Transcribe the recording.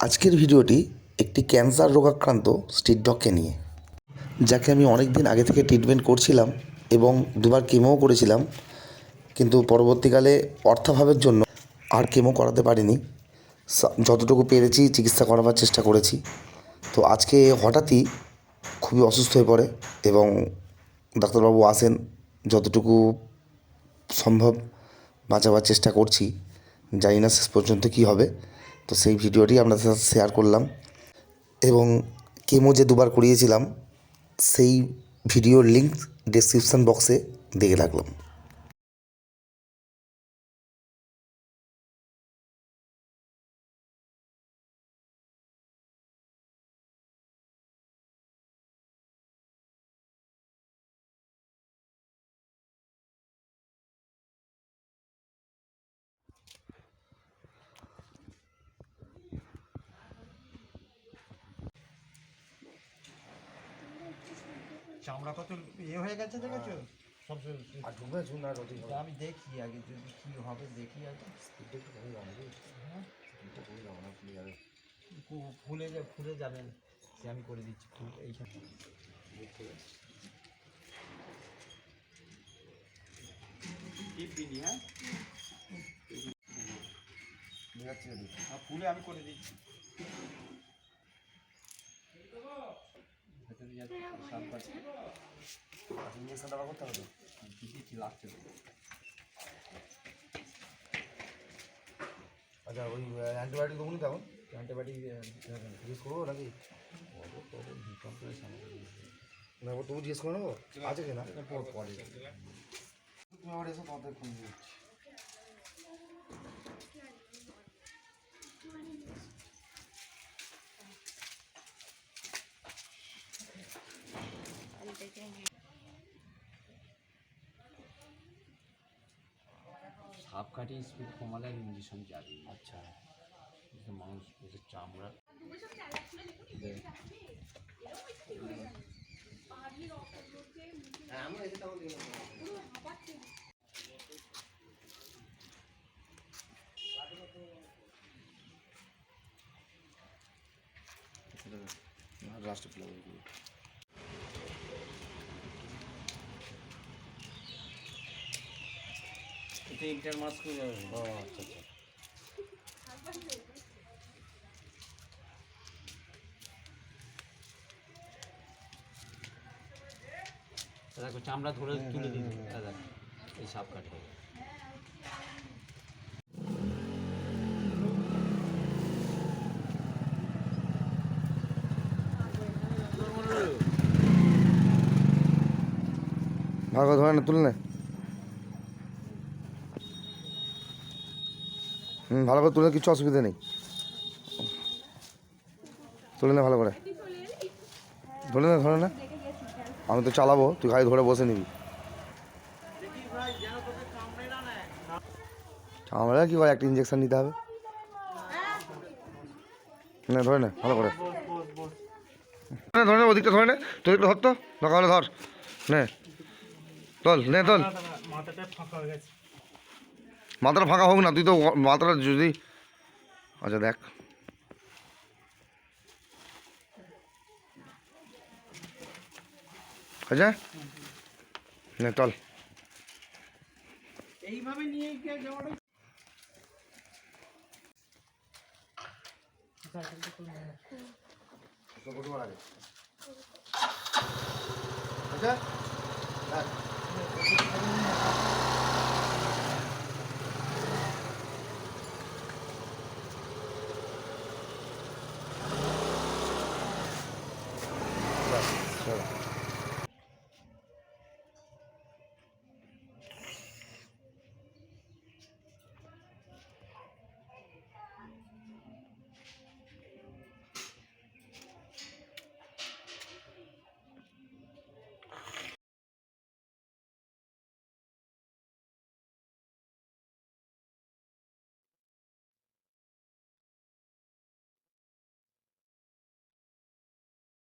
আজকের ভিডিওটি একটি ক্যান্সার রোগাক্রান্ত স্ট্রিট ডগকে নিয়ে, যাকে আমি অনেক দিন আগে থেকে ট্রিটমেন্ট করছিলাম এবং দুবার কেমোও করেছিলাম, কিন্তু পরবর্তীকালে অর্থাভাবের জন্য আর কেমো করাতে পারিনি। যতটুকু পেরেছি চিকিৎসা করাবার চেষ্টা করেছি। তো আজকে হঠাৎই খুবই অসুস্থ হয়ে পড়ে এবং ডাক্তারবাবু আসেন, যতটুকু সম্ভব বাঁচাবার চেষ্টা করছি, জানি না শেষ পর্যন্ত কী হবে। তো সেই ভিডিওটি আপনাদের সাথে শেয়ার করলাম এবং কেমো যে দুবার করিয়েছিলাম সেই ভিডিওর লিঙ্ক ডেসক্রিপশান বক্সে দিয়ে রাখলাম। চামড়া কত হয়ে গেছে দেখেছো সব আমি দেখি আগে যদি কি হবে দেখি আগে ফুলে যাবেন সে আমি করে দিচ্ছি ফুল এইখানে ফুলে আমি করে দিচ্ছি ইঞ্জেকশন দেওয়া করতে হবে দিচ্ছি লাস্টে। আচ্ছা, ওই অ্যান্টিবায়োটিক দেবো না তখন? অ্যান্টিবায়োটিক জিজ্ঞেস করবো নাকি? না, ও তবু জিজ্ঞেস করে নেবো আছে কিনা পরে তুমি আবার এসে তোমাদের ফোন দিচ্ছি। সাপ কাটি স্পিড কমালে ইঞ্জেকশন যাবে। আচ্ছা, মানুষ চামড়া রাষ্ট্রপতি এটা ইন্টার মাস করে যাবে। ও আচ্ছা আচ্ছা। দেখো চামড়া ধরে তুলে দিন, দেখো এই সাপ কাটে। ভালো ধরে না, তুলে নে। ভালো করে তুলে, কিছু অসুবিধা নেই, তুলে নে ভালো করে, ধরে না ধরে না। আমি তো চালাবো, তুই গাড়ি ধরে বসে নিবি। চামড়া কি করে, একটা ইঞ্জেকশন নিতে হবে না, ধরে না ভালো করে, ধরে নে ওদিকটা, ধরে নে তোর একটু ধর, তো দরকার হলে ধর, নে তোল, নে তোল। মাথাটা ফাঁকা হোক না, তুই তো মাথাটা যদি, আচ্ছা দেখ, আচ্ছা নে চল। এইভাবে নিয়ে গিয়ে যাওয়াটা আচ্ছা